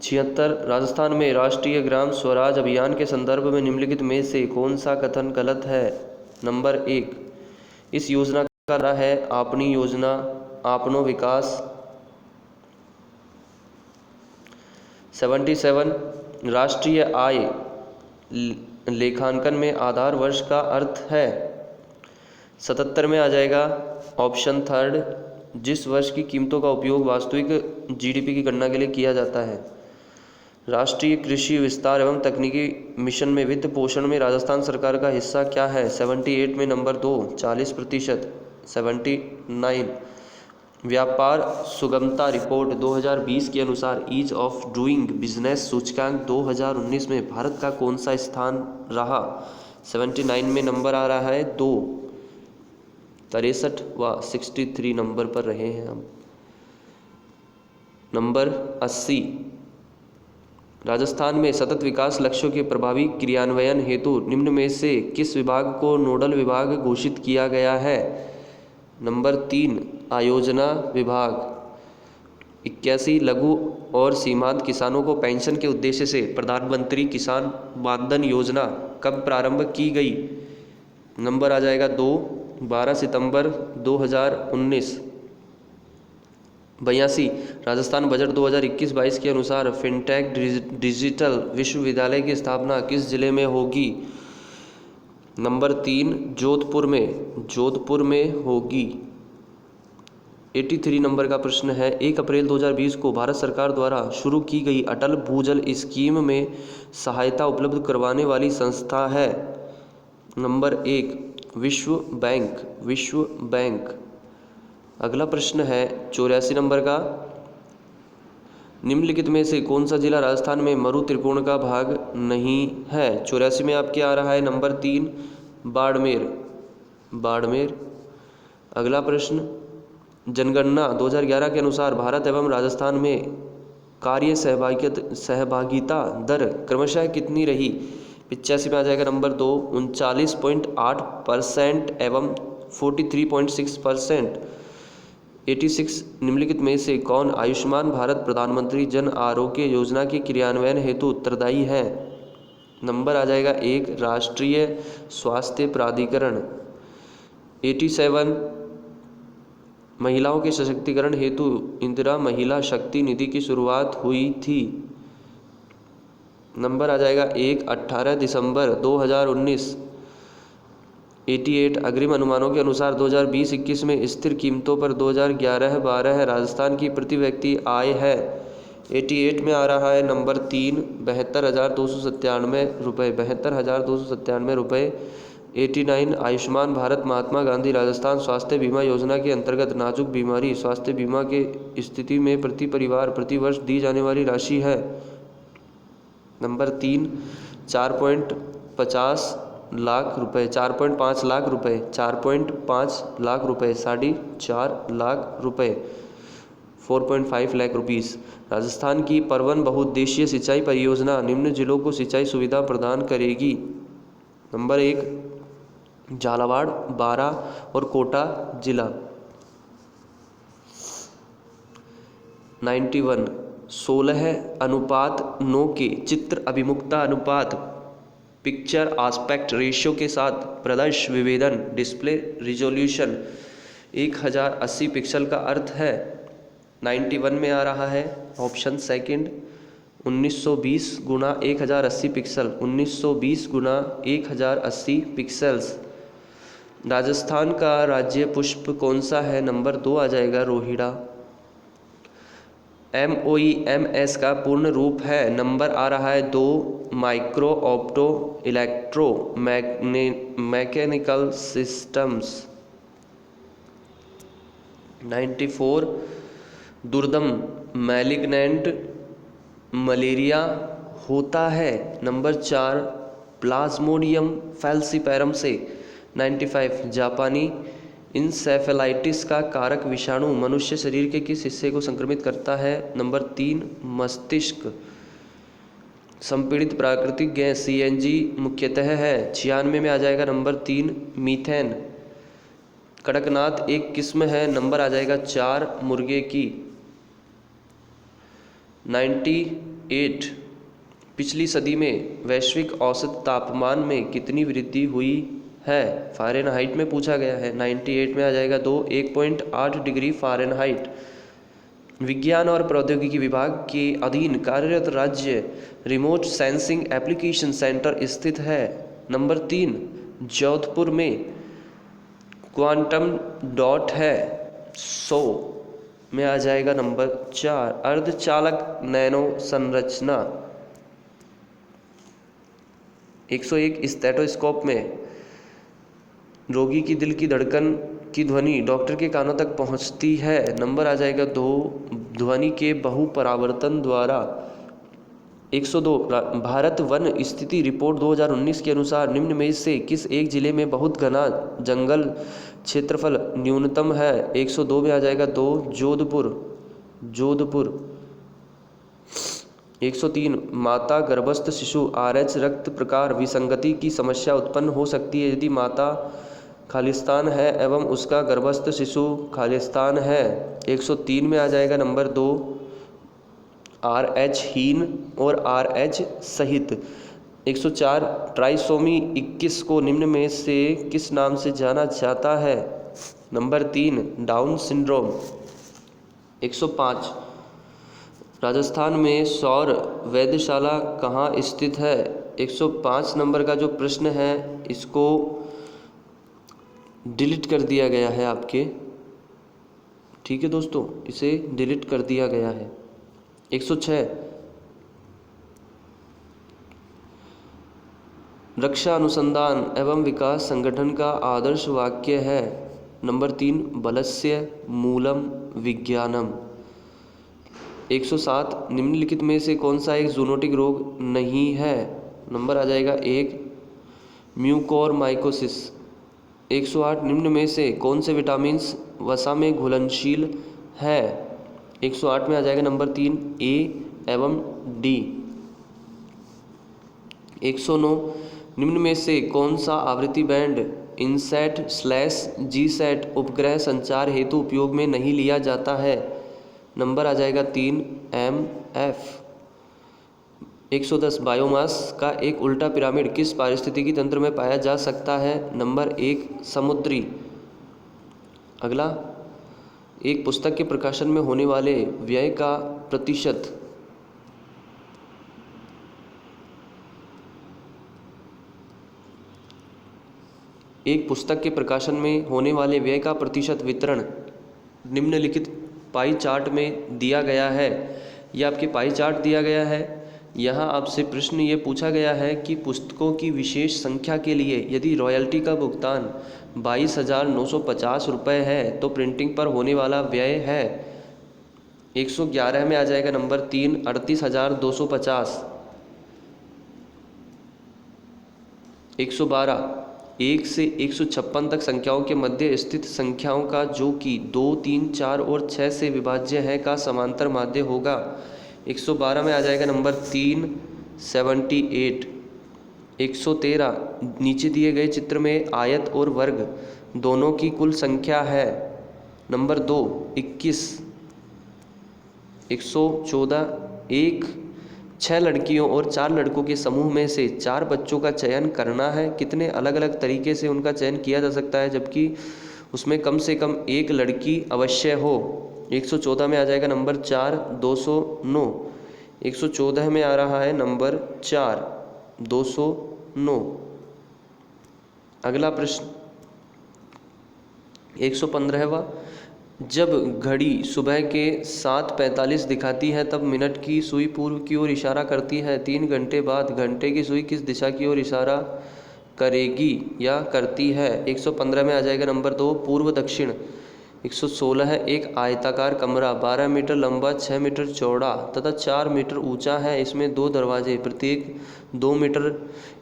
76 राजस्थान में राष्ट्रीय ग्राम स्वराज अभियान के संदर्भ में निम्नलिखित में से कौन सा कथन गलत है? नंबर 1, इस योजना का नारा है आपनी योजना आपनो विकास। 77 राष्ट्रीय आय लेखांकन में आधार वर्ष का अर्थ है। 77 में आ जाएगा ऑप्शन थर्ड, जिस वर्ष की कीमतों का उपयोग वास्तविक जीडीपी की गणना के लिए किया जाता है। राष्ट्रीय कृषि विस्तार एवं तकनीकी मिशन में वित्त पोषण में राजस्थान सरकार का हिस्सा क्या है? 78 में नंबर 2 40%। 79 व्यापार सुगमता रिपोर्ट 2020 के अनुसार ईज ऑफ डूइंग बिजनेस सूचकांक 2019 में भारत का कौन सा स्थान रहा? 79 में नंबर आ रहा है 2, 63 व 63 नंबर पर रहे हैं हम। नंबर 80 राजस्थान में सतत विकास लक्ष्यों के प्रभावी क्रियान्वयन हेतु निम्न में से किस विभाग को नोडल विभाग घोषित किया गया है? नंबर 3 आयोजना विभाग। 81 लघु और सीमांत किसानों को पेंशन के उद्देश्य से प्रधानमंत्री किसान मानधन योजना कब प्रारंभ की गई? नंबर आ जाएगा 2, 12 सितंबर 2019। 82 राजस्थान बजट 2021-22 के अनुसार फिनटेक डिजिटल विश्वविद्यालय की स्थापना किस जिले में होगी? नंबर 3 जोधपुर में होगी। 83 नंबर का प्रश्न है 1 अप्रैल 2020 को भारत सरकार द्वारा शुरू की गई अटल भूजल स्कीम में सहायता उपलब्ध करवाने वाली संस्था है। नंबर 1 विश्व बैंक। अगला प्रश्न है 84 नंबर का, निम्नलिखित में से कौन सा जिला राजस्थान में मरु त्रिकोण का भाग नहीं है? 84 में आपके आ रहा है नंबर 3 बाड़मेर। अगला प्रश्न, जनगणना 2011 के अनुसार भारत एवं राजस्थान में कार्य सहभागिता दर क्रमशः कितनी रही? 85 में आ जाएगा नंबर 2 39.8% एवं 43.6%। 86 निम्नलिखित में से कौन आयुष्मान भारत प्रधानमंत्री जन आरोग्य योजना के क्रियान्वयन हेतु उत्तरदायी है? नंबर आ जाएगा 1 राष्ट्रीय स्वास्थ्य प्राधिकरण। 87 महिलाओं के सशक्तिकरण हेतु इंदिरा महिला शक्ति निधि की शुरुआत हुई थी। नंबर आ जाएगा 1 18 दिसंबर 2019। 88 अग्रिम अनुमानों के अनुसार 2020-21 में स्थिर कीमतों पर 2011-12 राजस्थान की प्रति व्यक्ति आय है। 88 में आ रहा है नंबर 3 72,297 रुपये। 89 आयुष्मान भारत महात्मा गांधी राजस्थान स्वास्थ्य बीमा योजना के अंतर्गत नाजुक बीमारी स्वास्थ्य बीमा के स्थिति में प्रति परिवार प्रति वर्ष दी जाने वाली राशि है। नंबर 3 4.5 लाख रुपए, 4.5 लाख रुपए, 4.5 लाख रुपए, 4.5 लाख रुपए, 4.5 लाख रुपीस। राजस्थान की परवन बहुउद्देशीय सिंचाई परियोजना निम्न जिलों को सिंचाई सुविधा प्रदान करेगी। नंबर 1 झालावाड़, बारा और कोटा जिला। 91 16:9 के चित्र अभिमुखता अनुपात पिक्चर आस्पेक्ट रेशियो के साथ प्रदर्श विभेदन डिस्प्ले रिजोल्यूशन 1080 पिक्सल का अर्थ है। 91 में आ रहा है ऑप्शन सेकंड 1920 गुणा 1080 पिक्सल, 1920 गुणा 1080 पिक्सल्स। राजस्थान का राज्य पुष्प कौन सा है? नंबर 2 आ जाएगा रोहिड़ा। MOEMS का पूर्ण रूप है, नंबर आ रहा है 2 micro opto electro mechanical systems. 94 दुर्दम मैलिग्नेंट मलेरिया होता है। नंबर 4 प्लाज्मोडियम फैल्सीपैरम से। 95 जापानी इंसेफेलाइटिस का कारक विषाणु मनुष्य शरीर के किस हिस्से को संक्रमित करता है? नंबर 3 मस्तिष्क। संपीड़ित प्राकृतिक गैस CNG मुख्यतः है। 96 में आ जाएगा नंबर 3 मीथेन। कड़कनाथ एक किस्म है, नंबर आ जाएगा 4 मुर्गे की। 98 पिछली सदी में वैश्विक औसत तापमान में कितनी वृद्धि हुई है? फ़ारेनहाइट में पूछा गया है। 98 में आ जाएगा 1.8 डिग्री फ़ारेनहाइट। विज्ञान और प्रौद्योगिकी विभाग के अधीन कार्यरत राज्य रिमोट सेंसिंग एप्लीकेशन सेंटर स्थित है। नंबर 3 जोधपुर में। क्वांटम डॉट है 100 में आ जाएगा नंबर 4 अर्धचालक नैनो संरचना। 101 स्टेथोस्कोप में रोगी की दिल की धड़कन की ध्वनि डॉक्टर के कानों तक पहुंचती है। नंबर आ जाएगा 2 ध्वनि के बहुपरावर्तन द्वारा। 102 भारत वन स्थिति रिपोर्ट 2019 के अनुसार निम्न में से किस एक जिले में बहुत घना जंगल क्षेत्रफल न्यूनतम है? 102 में आ जाएगा 2 जोधपुर। 103 माता गर्भस्थ शिशु RH रक्त प्रकार विसंगति की समस्या उत्पन्न हो सकती है यदि माता खालिस्तान है एवं उसका गर्भस्थ शिशु खालिस्तान है। 103 में आ जाएगा नंबर 2 RH हीन और RH सहित। 104 ट्राइसोमी 21 को निम्न में से किस नाम से जाना जाता है? Number 3 down syndrome. 105 राजस्थान में सौर वेधशाला कहाँ स्थित है? 105 नंबर का जो प्रश्न है इसको डिलीट कर दिया गया है आपके, ठीक है दोस्तों, इसे डिलीट कर दिया गया है। 106 रक्षा अनुसंधान एवं विकास संगठन का आदर्श वाक्य है। नंबर 3 बलस्य मूलम विज्ञानम। 107 निम्नलिखित में से कौन सा एक जूनोटिक रोग नहीं है? नंबर आ जाएगा 1 म्यूकोरमाइकोसिस। 108 निम्न में से कौन से विटामिन्स वसा में घुलनशील है? 108 में आ जाएगा नंबर 3 A एवं D। 109 निम्न में से कौन सा आवृत्ति बैंड INSAT/GSAT उपग्रह संचार हेतु उपयोग में नहीं लिया जाता है? नंबर आ जाएगा 3 MF। 110 बायोमास का एक उल्टा पिरामिड किस पारिस्थितिकी तंत्र में पाया जा सकता है? नंबर 1 समुद्री। अगला, एक पुस्तक के प्रकाशन में होने वाले व्यय का प्रतिशत। एक पुस्तक के प्रकाशन में होने वाले व्यय का प्रतिशत वितरण निम्नलिखित पाई चार्ट में दिया गया है। यह आपके पाई चार्ट दिया गया है। यहाँ आपसे प्रश्न ये पूछा गया है कि पुस्तकों की विशेष संख्या के लिए यदि रॉयल्टी का भुगतान 22,950 रुपये है तो प्रिंटिंग पर होने वाला व्यय है। 111 में आ जाएगा नंबर 3 38,250। 112 1 से 156 तक संख्याओं के मध्य स्थित संख्याओं का जो कि 2, 3, 4 और 6 से विभाज्य है का समांतर माध्य होगा। 112 में आ जाएगा नंबर 3 78। 113 नीचे दिए गए चित्र में आयत और वर्ग दोनों की कुल संख्या है। नंबर 2 21। 114 6 लड़कियों और 4 लड़कों के समूह में से 4 बच्चों का चयन करना है। कितने अलग अलग तरीके से उनका चयन किया जा सकता है जबकि उसमें कम से कम एक लड़की अवश्य हो? 114 में आ जाएगा नंबर 4 209। 114 में आ रहा है नंबर 4 209। अगला प्रश्न 115वां, जब घड़ी सुबह के 7:45 दिखाती है तब मिनट की सुई पूर्व की ओर इशारा करती है। 3 घंटे बाद घंटे की सुई किस दिशा की ओर इशारा करेगी या करती है? 115 में आ जाएगा नंबर 2 पूर्व दक्षिण। 116 है एक आयताकार कमरा 12 मीटर लंबा 6 मीटर चौड़ा तथा 4 मीटर ऊंचा है। इसमें 2 दरवाजे प्रत्येक 2 मीटर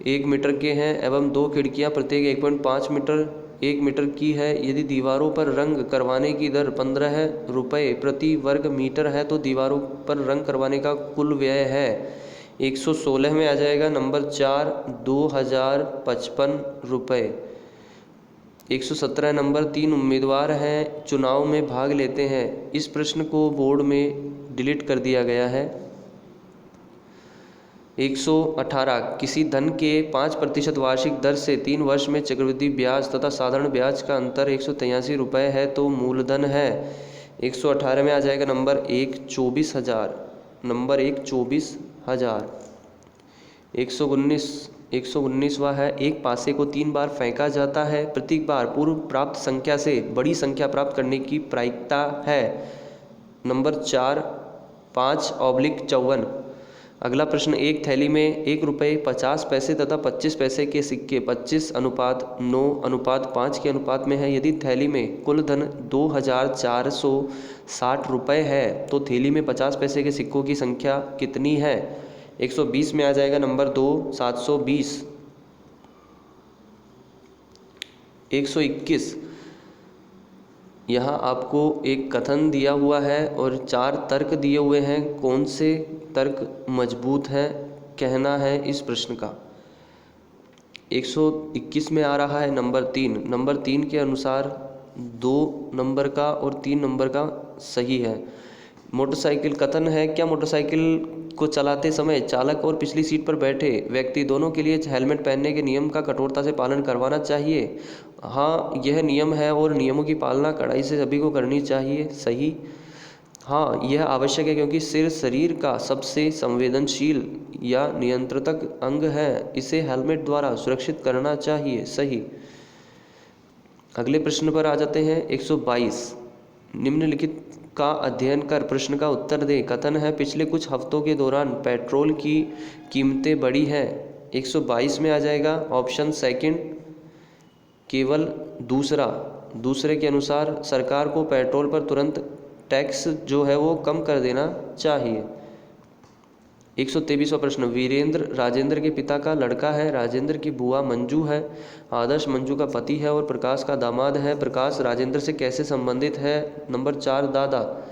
1 मीटर के हैं एवं 2 खिड़कियां प्रत्येक 1.5 मीटर 1 मीटर की है। यदि दीवारों पर रंग करवाने की दर 15 रुपये प्रति वर्ग मीटर है तो दीवारों पर रंग करवाने का कुल व्यय है। 116 में आ जाएगा नंबर 4 2055 रुपये। 117 नंबर 3 उम्मीदवार हैं चुनाव में भाग लेते हैं। इस प्रश्न को बोर्ड में डिलीट कर दिया गया है। 118 किसी धन के 5% वार्षिक दर से 3 वर्ष में चक्रवृद्धि ब्याज तथा साधारण ब्याज का अंतर 183 रुपये है तो मूलधन है। 118 में आ जाएगा नंबर 1 24,000, नंबर 1 24,000। 119वां है एक पासे को 3 बार फेंका जाता है, प्रत्येक बार पूर्व प्राप्त संख्या से बड़ी संख्या प्राप्त करने की प्रायिकता है। नंबर 4 5/54। अगला प्रश्न, एक थैली में 1 रुपये 50 पैसे तथा 25 पैसे के सिक्के 25:9:5 के अनुपात में है। यदि थैली में कुल धन 2,460 रुपये है तो थैली में 50 पैसे के सिक्कों की संख्या कितनी है? 120 में आ जाएगा नंबर 2 720। 121 यहाँ आपको एक कथन दिया हुआ है और 4 तर्क दिए हुए हैं। कौन से तर्क मजबूत है कहना है इस प्रश्न का। 121 में आ रहा है नंबर 3। नंबर 3 के अनुसार 2 नंबर का और 3 नंबर का सही है। मोटरसाइकिल कथन है, क्या मोटरसाइकिल को चलाते समय चालक और पिछली सीट पर बैठे व्यक्ति दोनों के लिए हेलमेट पहनने के नियम का कठोरता से पालन करवाना चाहिए? हाँ, यह नियम है और नियमों की पालना कड़ाई से सभी को करनी चाहिए। सही। हाँ, यह आवश्यक है क्योंकि सिर शरीर का सबसे संवेदनशील या नियंत्रक अंग है, इसे हेलमेट द्वारा सुरक्षित करना चाहिए। सही। अगले प्रश्न पर आ जाते हैं। 122 निम्नलिखित का अध्ययन कर प्रश्न का उत्तर दे। कथन है, पिछले कुछ हफ्तों के दौरान पेट्रोल की कीमतें बढ़ी हैं। 122 में आ जाएगा ऑप्शन सेकंड केवल दूसरे के अनुसार सरकार को पेट्रोल पर तुरंत टैक्स जो है वो कम कर देना चाहिए। 123वां प्रश्न, वीरेंद्र राजेंद्र के पिता का लड़का है, राजेंद्र की बुआ मंजू है, आदर्श मंजू का पति है और प्रकाश का दामाद है। प्रकाश राजेंद्र से कैसे संबंधित है? नंबर 4 दादा।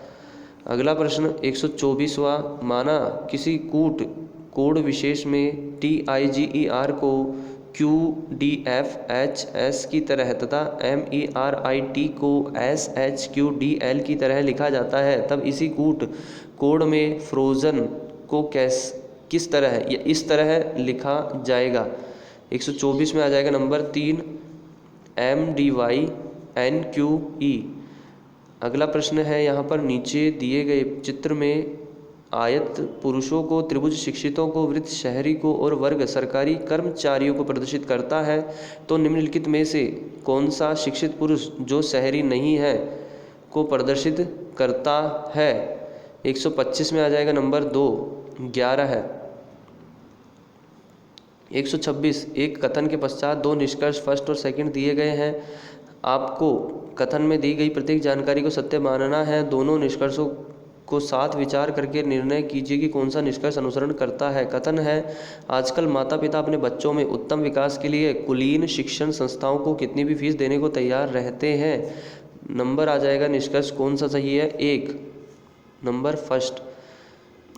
अगला प्रश्न 124वां, माना किसी कोड विशेष में TIGER को QDFHS की तरह तथा MERIT को SHQDL की तरह लिखा जाता है, तब इसी कोड में फ्रोजन को किस तरह या इस तरह लिखा जाएगा? 124 में आ जाएगा नंबर 3 MDYNQE। अगला प्रश्न है, यहाँ पर नीचे दिए गए चित्र में आयत पुरुषों को, त्रिभुज शिक्षितों को, वृत्त शहरी को और वर्ग सरकारी कर्मचारियों को प्रदर्शित करता है, तो निम्नलिखित में से कौन सा शिक्षित पुरुष जो शहरी नहीं है को प्रदर्शित करता है? 125 में आ जाएगा नंबर 2 11 है। 126 एक कथन के पश्चात 2 निष्कर्ष फर्स्ट और सेकंड दिए गए हैं। आपको कथन में दी गई प्रत्येक जानकारी को सत्य मानना है। दोनों निष्कर्षों को साथ विचार करके निर्णय कीजिए कि कौन सा निष्कर्ष अनुसरण करता है। कथन है, आजकल माता पिता अपने बच्चों में उत्तम विकास के लिए कुलीन शिक्षण संस्थाओं को कितनी भी फीस देने को तैयार रहते हैं। नंबर आ जाएगा निष्कर्ष कौन सा सही है? 1 नंबर फर्स्ट,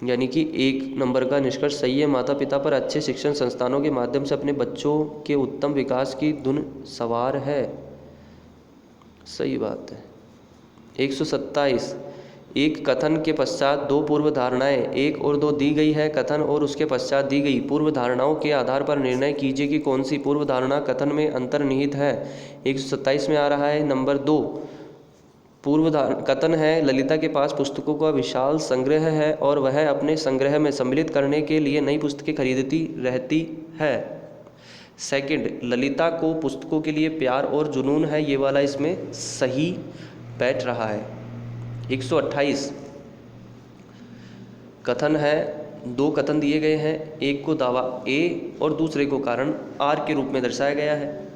यानी कि 1 नंबर का निष्कर्ष सही है। माता पिता पर अच्छे शिक्षण संस्थानों के माध्यम से अपने बच्चों के उत्तम विकास की धुन सवार है। सही बात है। 127 एक कथन के पश्चात 2 पूर्व धारणाएं 1 और 2 दी गई है। कथन और उसके पश्चात दी गई पूर्व धारणाओं के आधार पर निर्णय कीजिए कि कौन सी पूर्व धारणा कथन में अंतर्निहित है। 127 में आ रहा है नंबर 2 कथन है, ललिता के पास पुस्तकों का विशाल संग्रह है और वह अपने संग्रह में सम्मिलित करने के लिए नई पुस्तकें खरीदती रहती है। सेकंड, ललिता को पुस्तकों के लिए प्यार और जुनून है। ये वाला इसमें सही बैठ रहा है। 128 कथन है, 2 कथन दिए गए हैं, एक को दावा A और दूसरे को कारण R के रूप में दर्शाया गया है,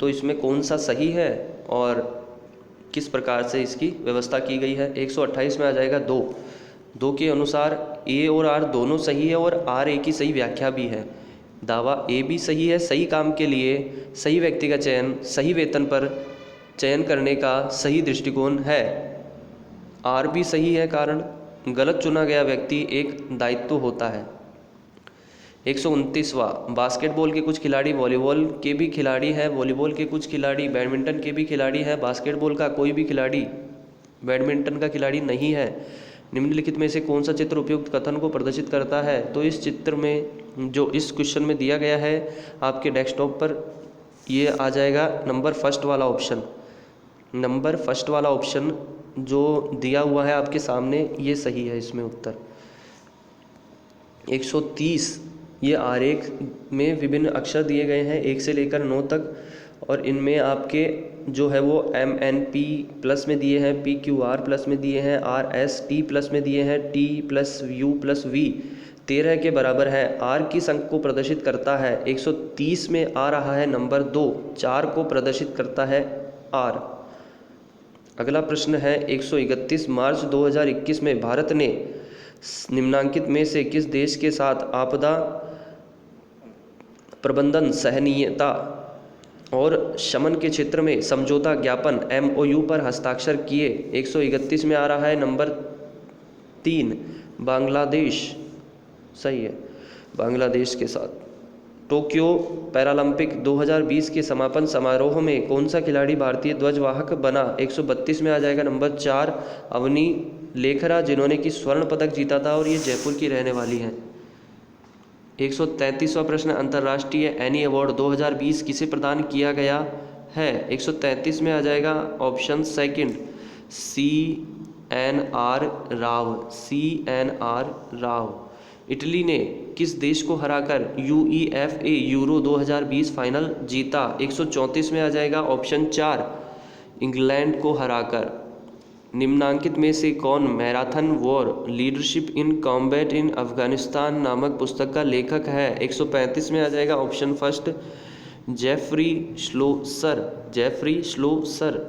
तो इसमें कौन सा सही है और किस प्रकार से इसकी व्यवस्था की गई है। 128 में आ जाएगा 2 के अनुसार A और R दोनों सही है और R A की सही व्याख्या भी है। दावा A भी सही है, सही काम के लिए सही व्यक्ति का चयन सही वेतन पर चयन करने का सही दृष्टिकोण है। R भी सही है, कारण गलत चुना गया व्यक्ति एक दायित्व होता है। 129वां, बास्केटबॉल के कुछ खिलाड़ी वॉलीबॉल के भी खिलाड़ी हैं, वॉलीबॉल के कुछ खिलाड़ी बैडमिंटन के भी खिलाड़ी हैं, बास्केटबॉल का कोई भी खिलाड़ी बैडमिंटन का खिलाड़ी नहीं है। निम्नलिखित में से कौन सा चित्र उपयुक्त कथन को प्रदर्शित करता है? तो इस चित्र में जो इस क्वेश्चन में दिया गया है आपके डेस्कटॉप पर, ये आ जाएगा नंबर फर्स्ट वाला ऑप्शन। नंबर फर्स्ट वाला ऑप्शन जो दिया हुआ है आपके सामने, ये सही है इसमें उत्तर। 130, ये आरेख में विभिन्न अक्षर दिए गए हैं 1 से लेकर 9 तक, और इनमें आपके जो है वो MNP प्लस में दिए हैं, PQR प्लस में दिए हैं, RST प्लस में दिए हैं, T plus U plus V 13 के बराबर है। R किस अंक को प्रदर्शित करता है? 130 में आ रहा है नंबर 2, 4 को प्रदर्शित करता है R। अगला प्रश्न है 131, मार्च 2021 में भारत ने निम्नांकित में से किस देश के साथ आपदा प्रबंधन, सहनीयता और शमन के क्षेत्र में समझौता ज्ञापन MOU पर हस्ताक्षर किए? 131 में आ रहा है नंबर 3, बांग्लादेश। सही है, बांग्लादेश के साथ। टोक्यो पैरालंपिक 2020 के समापन समारोह में कौन सा खिलाड़ी भारतीय ध्वजवाहक बना? 132 में आ जाएगा नंबर 4, अवनी लेखरा, जिन्होंने कि स्वर्ण पदक जीता था और ये जयपुर की रहने वाली हैं। 133वां प्रश्न, अंतर्राष्ट्रीय एनी अवार्ड 2020 किसे प्रदान किया गया है? 133 में आ जाएगा option second, CNR Rao. CNR Rao. Italy ने किस देश को हराकर UEFA यूरो 2020 फाइनल जीता? 134 में आ जाएगा ऑप्शन 4, इंग्लैंड को हराकर। निम्नांकित में से कौन marathon war leadership in combat in Afghanistan नामक पुस्तक का लेखक है? 135 में आ जाएगा option first, Jeffrey Schlosser. Jeffrey Schlosser.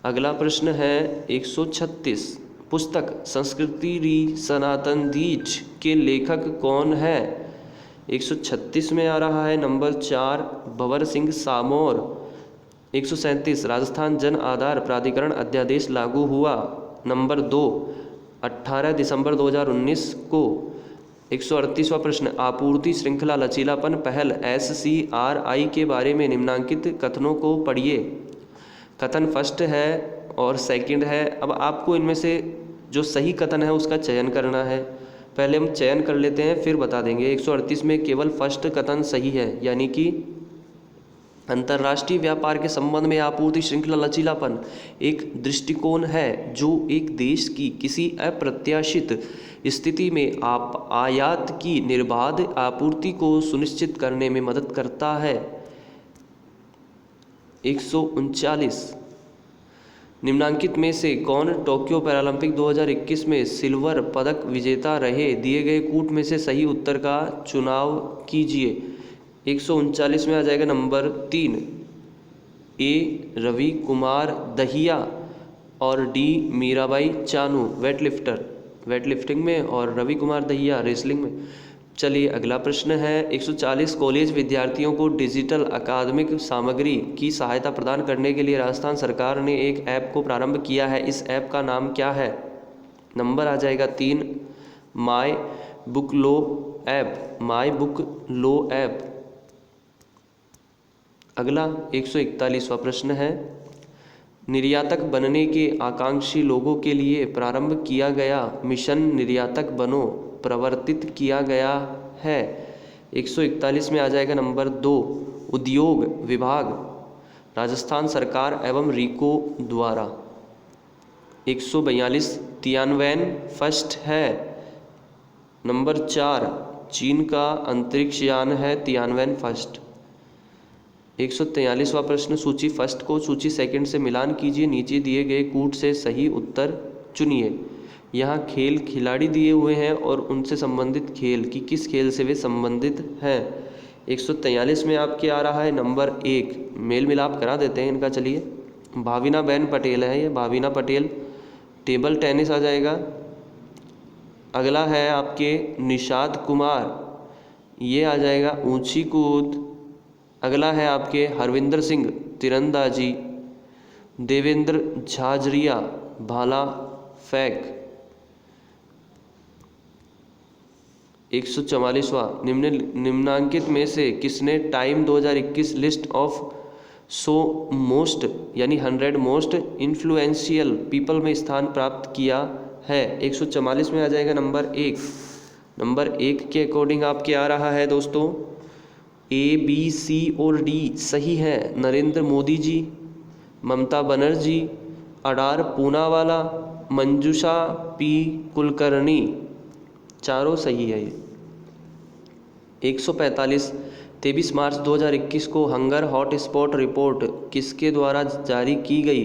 अगला प्रश्न है 136, पुस्तक संस्कृति री सनातन दीज के लेखक कौन है? 136 में आ रहा है नंबर 4, भंवर सिंह सामोर। 137, राजस्थान जन आधार प्राधिकरण अध्यादेश लागू हुआ? नंबर 2, 18 दिसंबर 2019 को। 138वां प्रश्न, आपूर्ति श्रृंखला लचीलापन पहल SCRI के बारे में निम्नांकित कथनों को पढ़िए। कथन फर्स्ट है और सेकंड है। अब आपको इनमें से जो सही कथन है उसका चयन करना है। पहले हम चयन कर लेते हैं फिर बता देंगे। 138 में केवल फर्स्ट कथन सही है, यानी कि अंतर्राष्ट्रीय व्यापार के संबंध में आपूर्ति श्रृंखला लचीलापन एक दृष्टिकोण है जो एक देश की किसी अप्रत्याशित स्थिति में आयात की निर्बाध आपूर्ति को सुनिश्चित करने में मदद करता है। 139, निम्नांकित में से कौन टोक्यो पैरालंपिक 2021 में सिल्वर पदक विजेता रहे? दिए गए कूट में से सही उत्तर का चुनाव कीजिए। 139 में आ जाएगा नंबर 3, A रवि कुमार दहिया और D मीराबाई चानू वेटलिफ्टिंग में और रवि कुमार दहिया रेसलिंग में। चलिए अगला प्रश्न है 140, कॉलेज विद्यार्थियों को डिजिटल अकादमिक सामग्री की सहायता प्रदान करने के लिए राजस्थान सरकार ने एक ऐप को प्रारंभ किया है। इस ऐप का नाम क्या है? नंबर आ जाएगा 3, my book low app. My book low app. अगला 141वां प्रश्न है, निर्यातक बनने के आकांक्षी लोगों के लिए प्रारंभ किया गया मिशन निर्यातक बनो प्रवर्तित किया गया है। 141 में आ जाएगा नंबर 2, उद्योग विभाग राजस्थान सरकार एवं रीको द्वारा। 142, तियानवैन फर्स्ट है। नंबर 4, चीन का अंतरिक्ष यान है तियानवैन फर्स्ट। 143वां प्रश्न, सूची फर्स्ट को सूची सेकंड से मिलान कीजिए, नीचे दिए गए कूट से सही उत्तर चुनिए। यहाँ खेल खिलाड़ी दिए हुए हैं और उनसे संबंधित खेल कि किस खेल से वे संबंधित हैं। 143 में आपके आ रहा है नंबर 1, मेल मिलाप करा देते हैं इनका। चलिए, भाविना बहन पटेल है ये, भाविना पटेल। टेबल टेनिस आ जाएगा। अगला है आपके निषाद कुमार, ये आ जाएगा ऊंची कूद। अगला है आपके हरविंदर सिंह तीरंदाजी, देवेंद्र झाझरिया भाला फेंक। 144वां निम्नांकित में से किसने time 2021 list of so most यानी 100 मोस्ट इन्फ्लुएंशियल पीपल में स्थान प्राप्त किया है? 144 में आ जाएगा नंबर 1। नंबर 1 के अकॉर्डिंग आपके आ रहा है दोस्तों A, B, C और D सही है। नरेंद्र मोदी जी, ममता बनर्जी, अडार पूनावाला, मंजुषा P कुलकर्णी, चारों सही है ये। 145 23 मार्च 2021 को हंगर हॉट स्पॉट रिपोर्ट किसके द्वारा जारी की गई?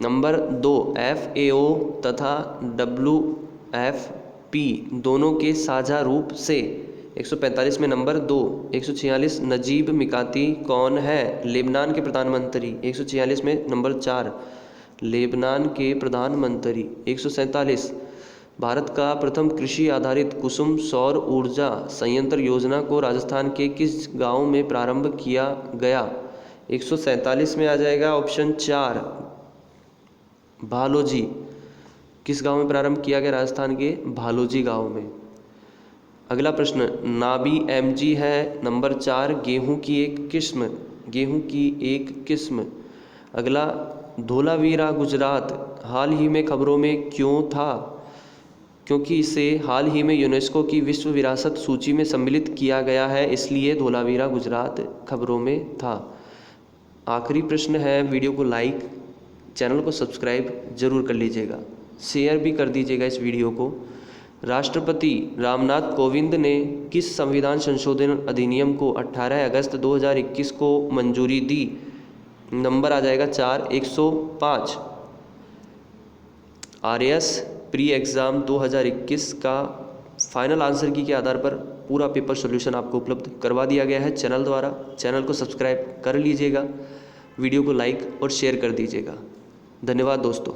नंबर 2 FAO तथा WFP दोनों के साझा रूप से। 145 में नंबर 2। 146 नजीब मिकाती कौन है? लेबनान के प्रधानमंत्री। 146 में नंबर 4 लेबनान के प्रधानमंत्री। 147 भारत का प्रथम कृषि आधारित कुसुम सौर ऊर्जा संयंत्र योजना को राजस्थान के किस गांव में प्रारंभ किया गया? 147 में आ जाएगा ऑप्शन 4 भालोजी। किस गांव में प्रारंभ किया गया? राजस्थान के भालोजी गांव में। अगला प्रश्न नाबी MG है नंबर 4 गेहूं की एक किस्म। गेहूं की एक किस्म। अगला धोलावीरा गुजरात हाल ही में खबरों में क्यों था? क्योंकि इसे हाल ही में यूनेस्को की विश्व विरासत सूची में सम्मिलित किया गया है, इसलिए धोलावीरा गुजरात खबरों में था। आखिरी प्रश्न है, वीडियो को लाइक, चैनल को सब्सक्राइब जरूर कर लीजिएगा, शेयर भी कर दीजिएगा इस वीडियो को। राष्ट्रपति रामनाथ कोविंद ने किस संविधान संशोधन अधिनियम को 18 अगस्त 2021 को मंजूरी दी? नंबर आ जाएगा 4 105। RAS प्री एग्ज़ाम 2021 का फाइनल आंसर की के आधार पर पूरा पेपर सॉल्यूशन आपको उपलब्ध करवा दिया गया है चैनल द्वारा। चैनल को सब्सक्राइब कर लीजिएगा, वीडियो को लाइक और शेयर कर दीजिएगा। धन्यवाद दोस्तों।